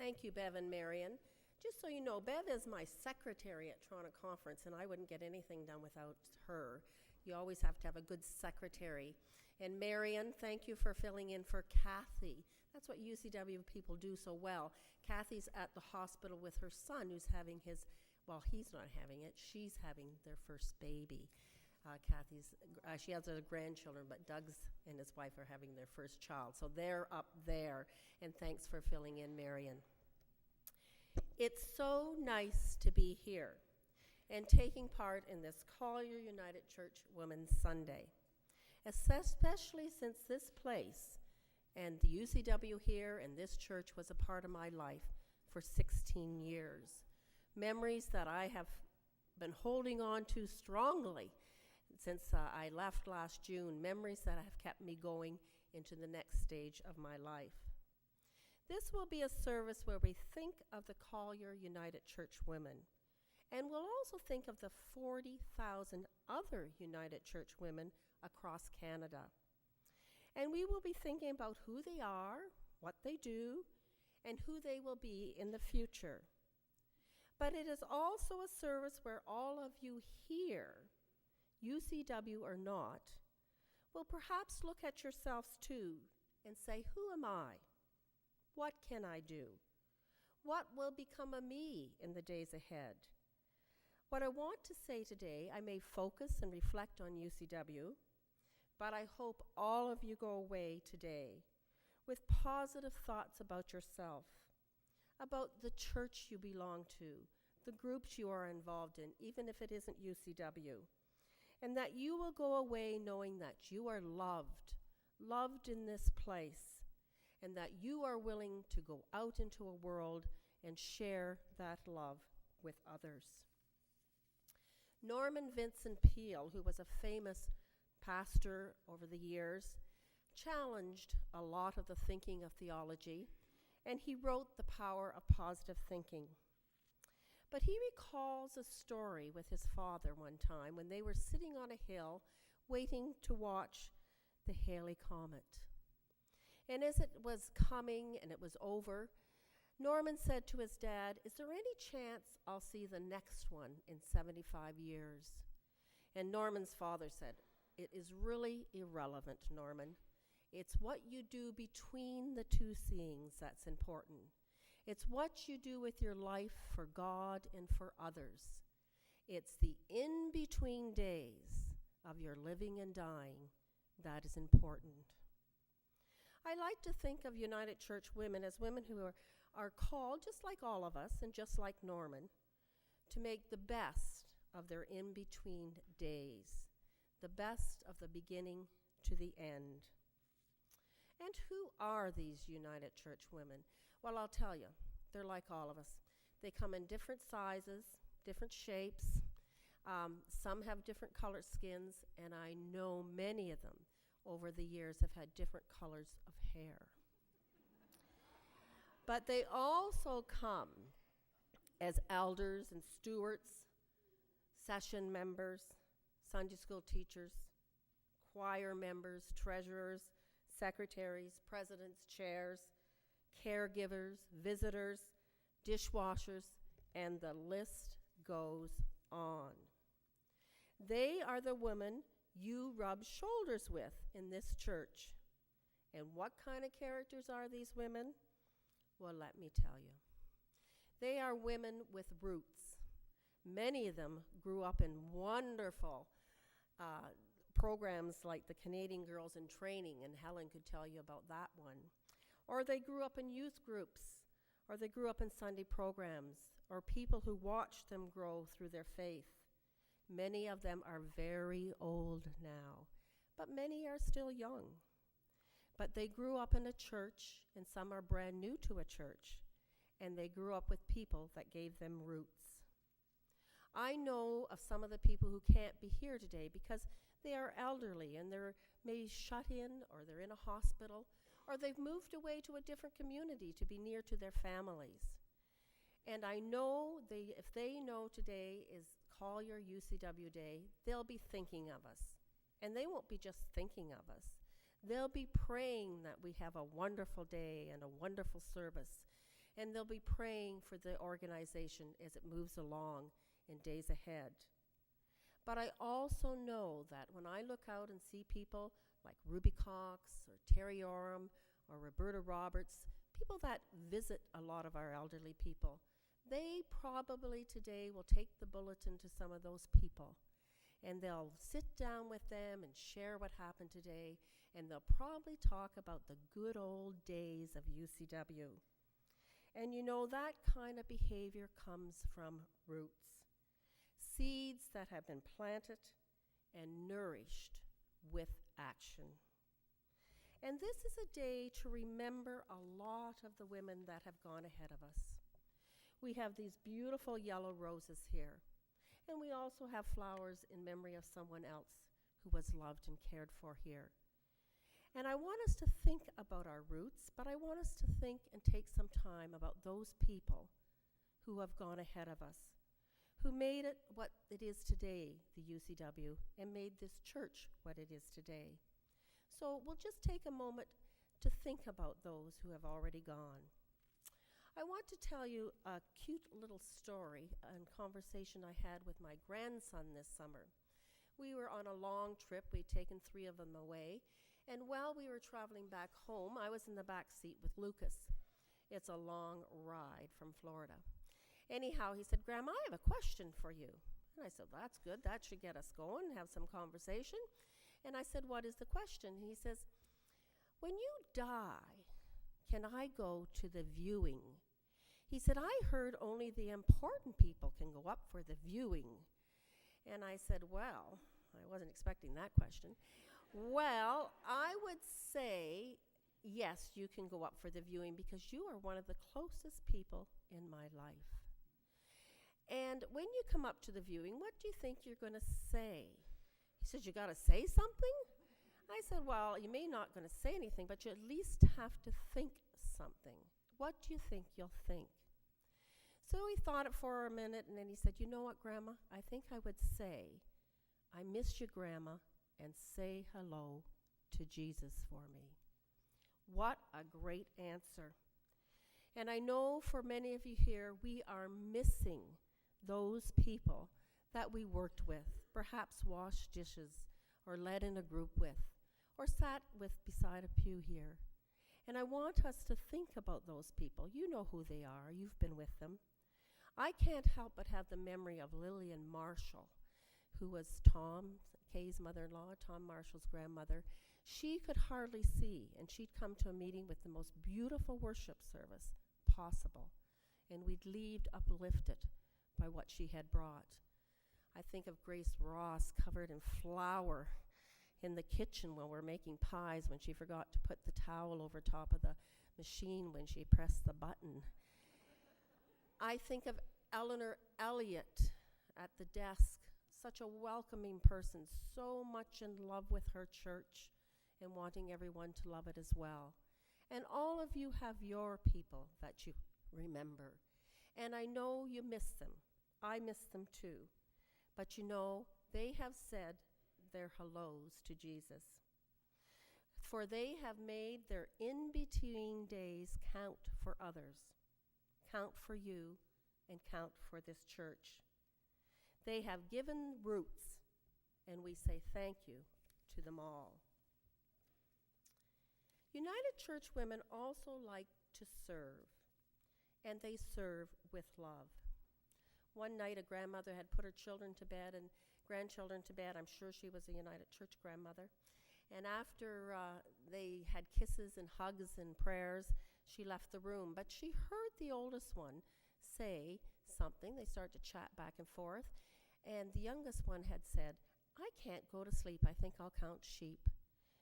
Thank you, Bev and Marion. Just so you know, Bev is my secretary at Toronto Conference, and I wouldn't get anything done without her. You always have to have a good secretary. And Marion, thank you for filling in for Kathy. That's what UCW people do so well. Kathy's at the hospital with her son who's having his, well, he's not having it, she's having their first baby. She has other grandchildren, but Doug's and his wife are having their first child. So they're up there, and thanks for filling in, Marion. It's so nice to be here and taking part in this Collier United Church Women's Sunday, especially since this place and the UCW here and this church was a part of my life for 16 years. Memories that I have been holding on to strongly since I left last June, memories that have kept me going into the next stage of my life. This will be a service where we think of the Collier United Church women, and we'll also think of the 40,000 other United Church women across Canada. And we will be thinking about who they are, what they do, and who they will be in the future. But it is also a service where all of you here, UCW or not, will perhaps look at yourselves too and say, who am I? What can I do? What will become of me in the days ahead? What I want to say today, I may focus and reflect on UCW, but I hope all of you go away today with positive thoughts about yourself, about the church you belong to, the groups you are involved in, even if it isn't UCW, and that you will go away knowing that you are loved in this place, and that you are willing to go out into a world and share that love with others. Norman Vincent Peale, who was a famous pastor over the years, challenged a lot of the thinking of theology, and he wrote The Power of Positive Thinking. But he recalls a story with his father one time when they were sitting on a hill waiting to watch the Halley Comet. And as it was coming and it was over, Norman said to his dad, "Is there any chance I'll see the next one in 75 years?" And Norman's father said, "It is really irrelevant, Norman. It's what you do between the two seeings that's important. It's what you do with your life for God and for others. It's the in-between days of your living and dying that is important." I like to think of United Church women as women who are called, just like all of us and just like Norman, to make the best of their in-between days, the best of the beginning to the end. And who are these United Church women? Well, I'll tell you, they're like all of us. They come in different sizes, different shapes. Some have different colored skins, and I know many of them over the years have had different colors of hair. But they also come as elders and stewards, session members, Sunday school teachers, choir members, treasurers, secretaries, presidents, chairs, caregivers, visitors, dishwashers, and the list goes on. They are the women you rub shoulders with in this church. And what kind of characters are these women? Well, let me tell you. They are women with roots. Many of them grew up in wonderful programs like the Canadian Girls in Training, and Helen could tell you about that one. Or they grew up in youth groups, or they grew up in Sunday programs, or people who watched them grow through their faith. Many of them are very old now, but many are still young. But they grew up in a church, and some are brand new to a church, and they grew up with people that gave them roots. I know of some of the people who can't be here today because they are elderly and they're maybe shut in, or they're in a hospital, or they've moved away to a different community to be near to their families. And I know if they know today is Collier UCW Day, they'll be thinking of us. And they won't be just thinking of us. They'll be praying that we have a wonderful day and a wonderful service. and they'll be praying for the organization as it moves along in days ahead. But I also know that when I look out and see people like Ruby Cox or Terry Oram or Roberta Roberts, people that visit a lot of our elderly people, they probably today will take the bulletin to some of those people, and they'll sit down with them and share what happened today, and they'll probably talk about the good old days of UCW. And you know, that kind of behavior comes from roots, seeds that have been planted and nourished with action. And this is a day to remember a lot of the women that have gone ahead of us. We have these beautiful yellow roses here, and we also have flowers in memory of someone else who was loved and cared for here. And I want us to think about our roots, but I want us to think and take some time about those people who have gone ahead of us, who made it what it is today, the UCW, and made this church what it is today. So we'll just take a moment to think about those who have already gone. I want to tell you a cute little story and conversation I had with my grandson this summer. We were on a long trip. We'd taken 3 of them away. And while we were traveling back home, I was in the back seat with Lucas. It's a long ride from Florida. Anyhow, he said, "Grandma, I have a question for you." And I said, "That's good. That should get us going, have some conversation." And I said, "What is the question?" He says, "When you die, can I go to the viewing?" He said, "I heard only the important people can go up for the viewing." And I said, "Well," I wasn't expecting that question. "Well, I would say, yes, you can go up for the viewing because you are one of the closest people in my life. And when you come up to the viewing, what do you think you're going to say?" He says, "You got to say something?" I said, "Well, you may not going to say anything, but you at least have to think something. What do you think you'll think?" So he thought it for a minute, and then he said, "You know what, Grandma? I think I would say, 'I miss you, Grandma,' and say hello to Jesus for me." What a great answer. And I know for many of you here, we are missing those people that we worked with, perhaps washed dishes, or led in a group with, or sat with beside a pew here. And I want us to think about those people. You know who they are. You've been with them. I can't help but have the memory of Lillian Marshall, who was Tom Kay's mother-in-law, Tom Marshall's grandmother. She could hardly see, and she'd come to a meeting with the most beautiful worship service possible, and we'd leave uplifted by what she had brought. I think of Grace Ross covered in flour in the kitchen while we're making pies when she forgot to put the towel over top of the machine when she pressed the button. I think of Eleanor Elliott at the desk, such a welcoming person, so much in love with her church and wanting everyone to love it as well. And all of you have your people that you remember. And I know you miss them. I miss them too. But you know, they have said their hellos to Jesus. For they have made their in-between days count for others, count for you, and count for this church. They have given roots, and we say thank you to them all. United Church women also like to serve, and they serve with love. One night, a grandmother had put her children to bed and grandchildren to bed. I'm sure she was a United Church grandmother. And after they had kisses and hugs and prayers, she left the room. But she heard the oldest one say something. They started to chat back and forth. And the youngest one had said, "I can't go to sleep. I think I'll count sheep."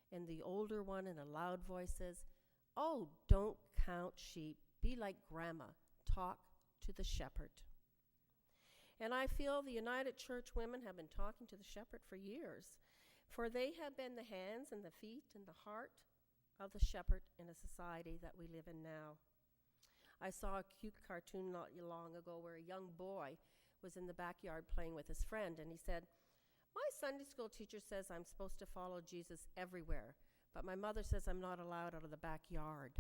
And the older one in a loud voice says, "Oh, don't count sheep. Be like Grandma. Talk to the shepherd." And I feel the United Church women have been talking to the shepherd for years, for they have been the hands and the feet and the heart of the shepherd in a society that we live in now. I saw a cute cartoon not long ago where a young boy was in the backyard playing with his friend, and he said, "My Sunday school teacher says I'm supposed to follow Jesus everywhere, but my mother says I'm not allowed out of the backyard."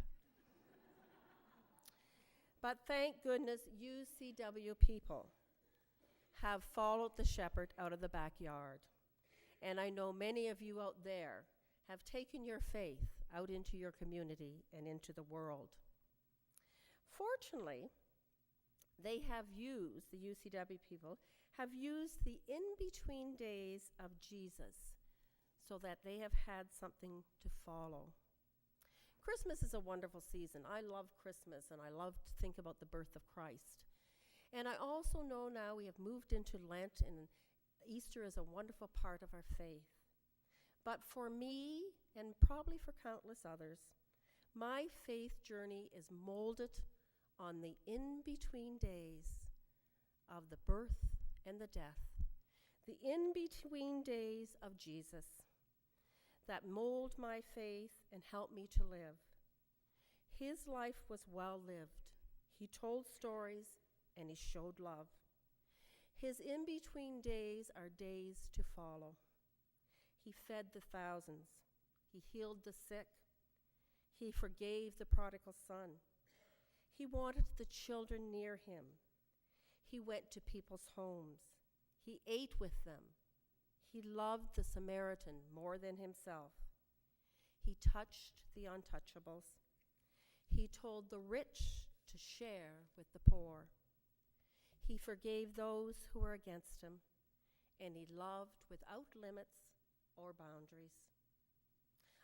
But thank goodness UCW people have followed the shepherd out of the backyard. And I know many of you out there have taken your faith out into your community and into the world. Fortunately, they have used, the UCW people, have used the in-between days of Jesus so that they have had something to follow. Christmas is a wonderful season. I love Christmas, and I love to think about the birth of Christ. And I also know now we have moved into Lent, and Easter is a wonderful part of our faith. But for me, and probably for countless others, my faith journey is molded on the in-between days of the birth and the death, the in-between days of Jesus that mold my faith and help me to live. His life was well lived. He told stories and he showed love. His in-between days are days to follow. He fed the thousands. He healed the sick. He forgave the prodigal son. He wanted the children near him. He went to people's homes. He ate with them. He loved the Samaritan more than himself. He touched the untouchables. He told the rich to share with the poor. He forgave those who were against him, and he loved without limits or boundaries.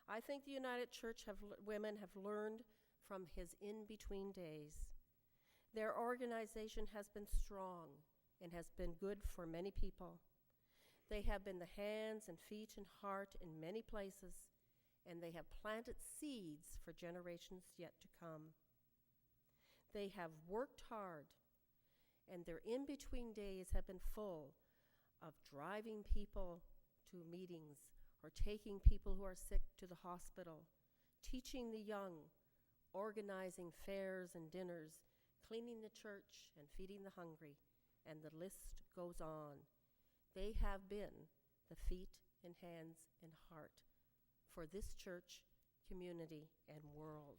I think the United Church women have learned from his in-between days. Their organization has been strong and has been good for many people. They have been the hands and feet and heart in many places, and they have planted seeds for generations yet to come. They have worked hard, and their in-between days have been full of driving people to meetings or taking people who are sick to the hospital, teaching the young, organizing fairs and dinners, cleaning the church and feeding the hungry, and the list goes on. They have been the feet and hands and heart for this church, community, and world.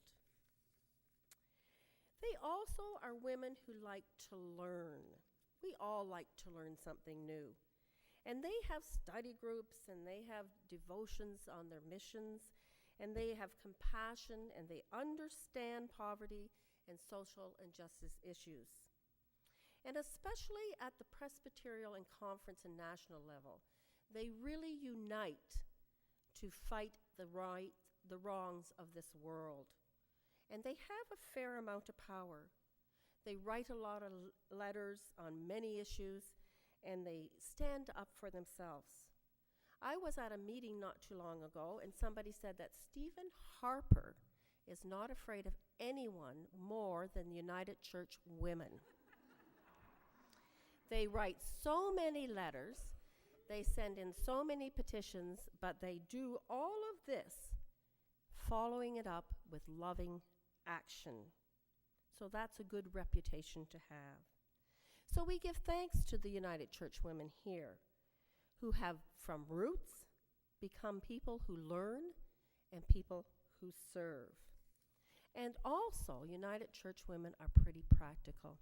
They also are women who like to learn. We all like to learn something new. And they have study groups, and they have devotions on their missions, and they have compassion, and they understand poverty and social injustice issues. And especially at the Presbyterial and conference and national level, they really unite to fight the wrongs of this world. And they have a fair amount of power. They write a lot of letters on many issues, and they stand up for themselves. I was at a meeting not too long ago, and somebody said that Stephen Harper is not afraid of anyone more than United Church women. They write so many letters, they send in so many petitions, but they do all of this, following it up with loving action. So that's a good reputation to have. So we give thanks to the United Church women here who have, from roots, become people who learn and people who serve. And also, United Church women are pretty practical.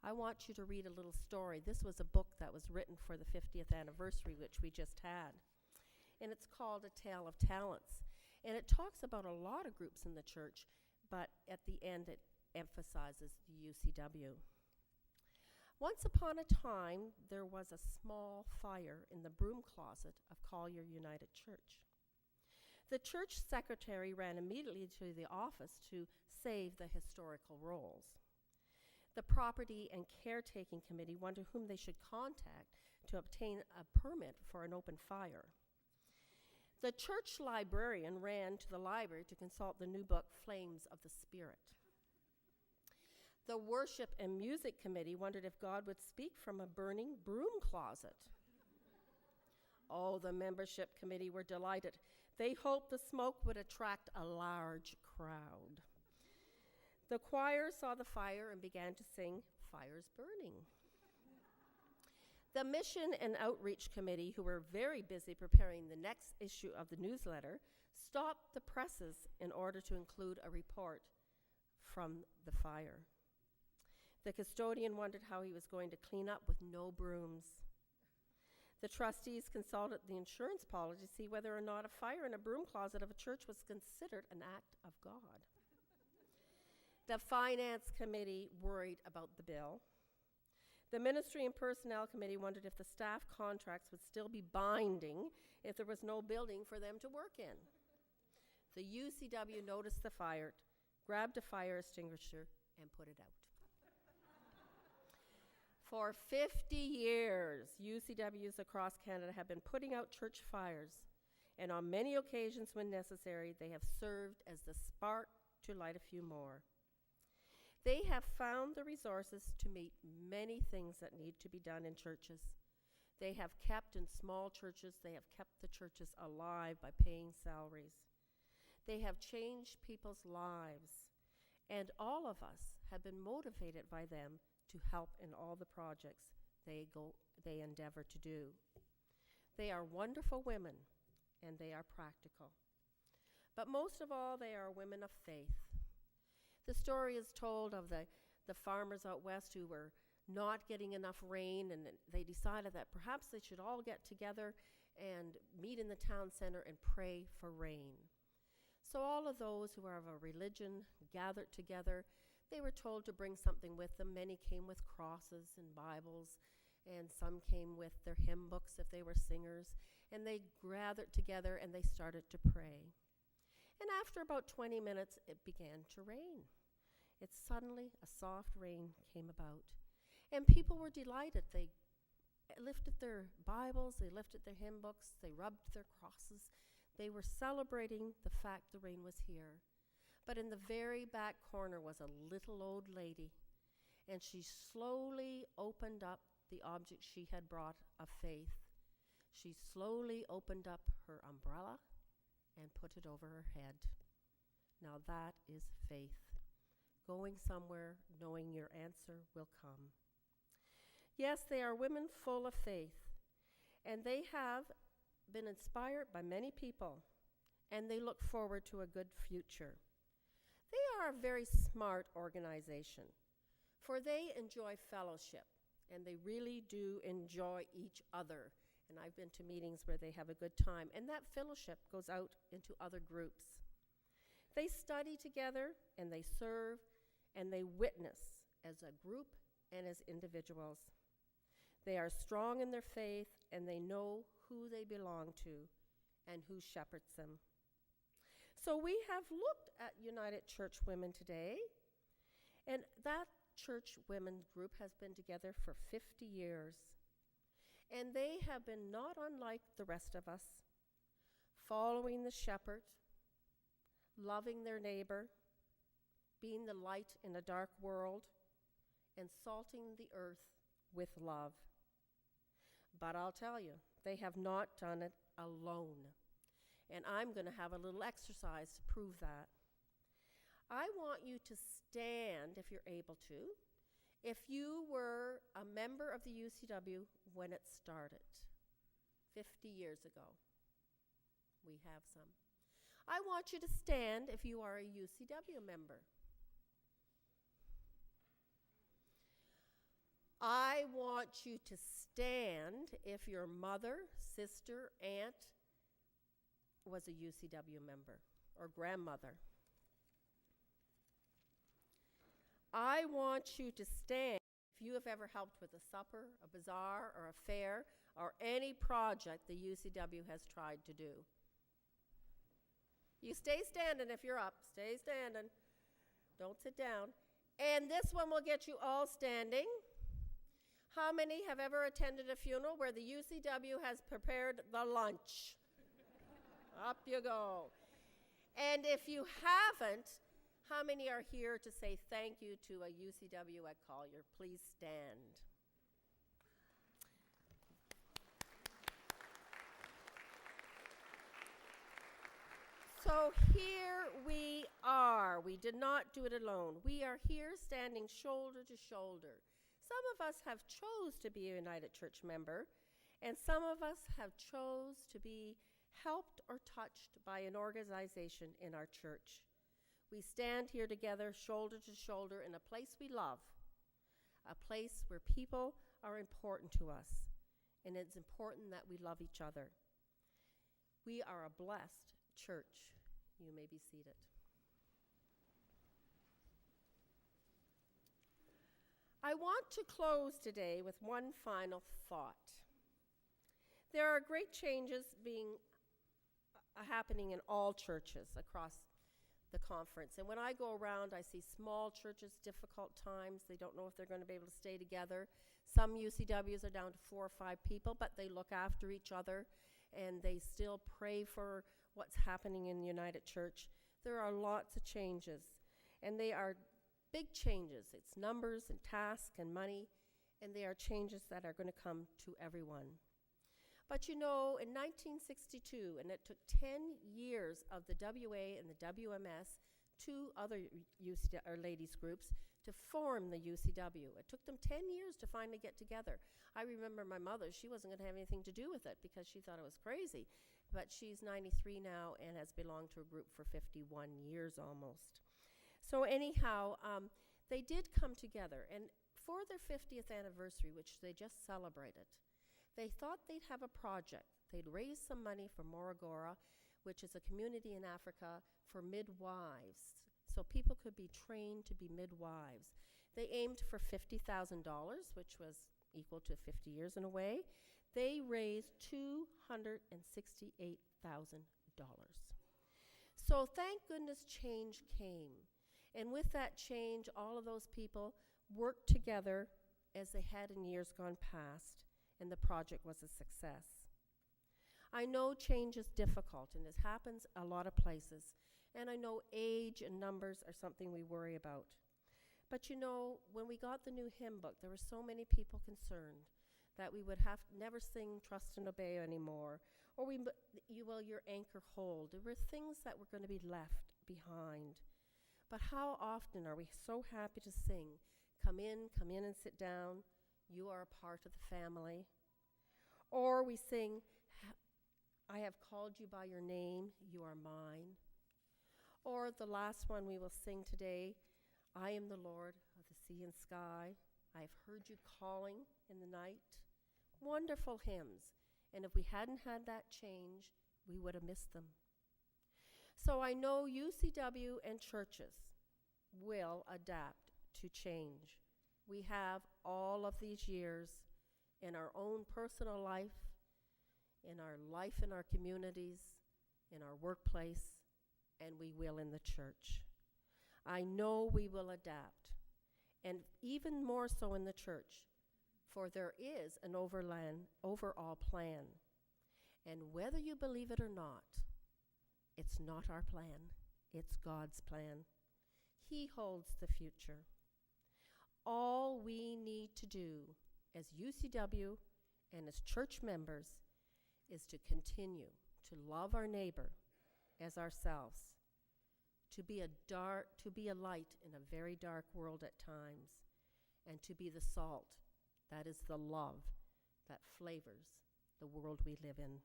I want you to read a little story. This was a book that was written for the 50th anniversary, which we just had. And it's called A Tale of Talents. And it talks about a lot of groups in the church, but at the end it emphasizes the UCW. Once upon a time, there was a small fire in the broom closet of Collier United Church. The church secretary ran immediately to the office to save the historical rolls. The property and caretaking committee wondered whom they should contact to obtain a permit for an open fire. The church librarian ran to the library to consult the new book, Flames of the Spirit. The worship and music committee wondered if God would speak from a burning broom closet. Oh, the membership committee were delighted. They hoped the smoke would attract a large crowd. The choir saw the fire and began to sing, "Fire's Burning." The mission and outreach committee, who were very busy preparing the next issue of the newsletter, stopped the presses in order to include a report from the fire. The custodian wondered how he was going to clean up with no brooms. The trustees consulted the insurance policy to see whether or not a fire in a broom closet of a church was considered an act of God. The finance committee worried about the bill. The ministry and personnel committee wondered if the staff contracts would still be binding if there was no building for them to work in. The UCW noticed the fire, grabbed a fire extinguisher, and put it out. For 50 years, UCWs across Canada have been putting out church fires, and on many occasions when necessary, they have served as the spark to light a few more. They have found the resources to meet many things that need to be done in churches. They have kept in small churches, they have kept the churches alive by paying salaries. They have changed people's lives, and all of us have been motivated by them to help in all the projects they endeavor to do. They are wonderful women, and they are practical. But most of all, they are women of faith. The story is told of the farmers out west who were not getting enough rain, and they decided that perhaps they should all get together and meet in the town center and pray for rain. So all of those who are of a religion gathered together. They were told to bring something with them. Many came with crosses and Bibles, and some came with their hymn books if they were singers, and they gathered together and they started to pray. And after about 20 minutes, it began to rain. Suddenly, a soft rain came about, and people were delighted. They lifted their Bibles, they lifted their hymn books, they rubbed their crosses. They were celebrating the fact the rain was here. But in the very back corner was a little old lady, and she slowly opened up the object she had brought of faith. She slowly opened up her umbrella and put it over her head. Now that is faith. Going somewhere, knowing your answer will come. Yes, they are women full of faith, and they have been inspired by many people, and they look forward to a good future. They are a very smart organization, for they enjoy fellowship, and they really do enjoy each other. And I've been to meetings where they have a good time, and that fellowship goes out into other groups. They study together, and they serve, and they witness as a group and as individuals. They are strong in their faith, and they know who they belong to and who shepherds them. So we have looked at United Church Women today, and that church women group has been together for 50 years. And they have been not unlike the rest of us, following the shepherd, loving their neighbor, being the light in a dark world, and salting the earth with love. But I'll tell you, they have not done it alone. And I'm going to have a little exercise to prove that. I want you to stand, if you're able to, if you were a member of the UCW when it started 50 years ago. We have some. I want you to stand if you are a UCW member. I want you to stand if your mother, sister, aunt was a UCW member, or grandmother. I want you to stand if you have ever helped with a supper, a bazaar, or a fair, or any project the UCW has tried to do. You stay standing if you're up. Stay standing. Don't sit down. And this one will get you all standing. How many have ever attended a funeral where the UCW has prepared the lunch? Up you go. And if you haven't, how many are here to say thank you to a UCW at Collier? Please stand. So here we are. We did not do it alone. We are here standing shoulder to shoulder. Some of us have chose to be a United Church member, and some of us have chose to be helped or touched by an organization in our church. We stand here together, shoulder to shoulder, in a place we love, a place where people are important to us, and it's important that we love each other. We are a blessed church. You may be seated. I want to close today with one final thought. There are great changes happening in all churches across the conference. And when I go around, I see small churches, difficult times. They don't know if they're going to be able to stay together. Some UCWs are down to 4 or 5 people, but they look after each other, and they still pray for what's happening in the United Church. There are lots of changes, and they are big changes. It's numbers and tasks and money, and they are changes that are going to come to everyone. But you know, in 1962, and it took 10 years of the WA and the WMS, 2 other ladies groups, to form the UCW. It took them 10 years to finally get together. I remember my mother, she wasn't going to have anything to do with it because she thought it was crazy. But she's 93 now and has belonged to a group for 51 years almost. So anyhow, they did come together, and for their 50th anniversary, which they just celebrated, they thought they'd have a project. They'd raise some money for Moragora, which is a community in Africa for midwives, so people could be trained to be midwives. They aimed for $50,000, which was equal to 50 years in a way. They raised $268,000. So thank goodness change came. And with that change, all of those people worked together as they had in years gone past, and the project was a success. I know change is difficult, and this happens a lot of places, and I know age and numbers are something we worry about. But you know, when we got the new hymn book, there were so many people concerned that we would have never sing Trust and Obey anymore, or you will your anchor hold. There were things that were going to be left behind. But how often are we so happy to sing, come in and sit down, you are a part of the family. Or we sing, I have called you by your name, you are mine. Or the last one we will sing today, I am the Lord of the sea and sky. I have heard you calling in the night. Wonderful hymns. And if we hadn't had that change, we would have missed them. So I know UCW and churches will adapt to change. We have all of these years in our own personal life, in our communities, in our workplace, and we will in the church. I know we will adapt, and even more so in the church, for there is an overall plan. And whether you believe it or not, it's not our plan, it's God's plan. He holds the future. All we need to do as UCW and as church members is to continue to love our neighbor as ourselves, to be a light in a very dark world at times, and to be the salt, that is the love that flavors the world we live in.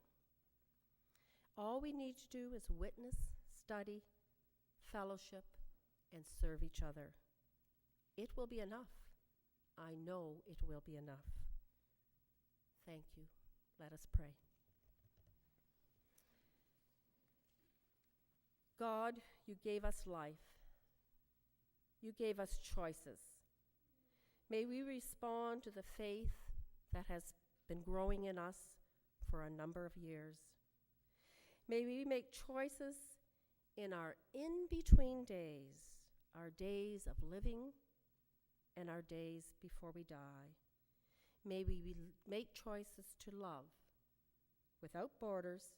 All we need to do is witness, study, fellowship, and serve each other. It will be enough. I know it will be enough. Thank you. Let us pray. God, you gave us life. You gave us choices. May we respond to the faith that has been growing in us for a number of years. May we make choices in our in-between days, our days of living and our days before we die. May we make choices to love without borders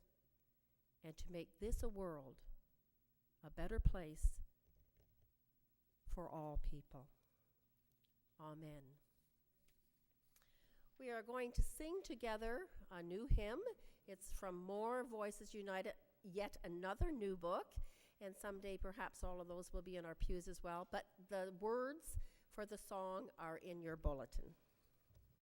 and to make this a world a better place for all people. Amen. We are going to sing together a new hymn. It's from More Voices United, yet another new book, and someday perhaps all of those will be in our pews as well. But the words for the song are in your bulletin.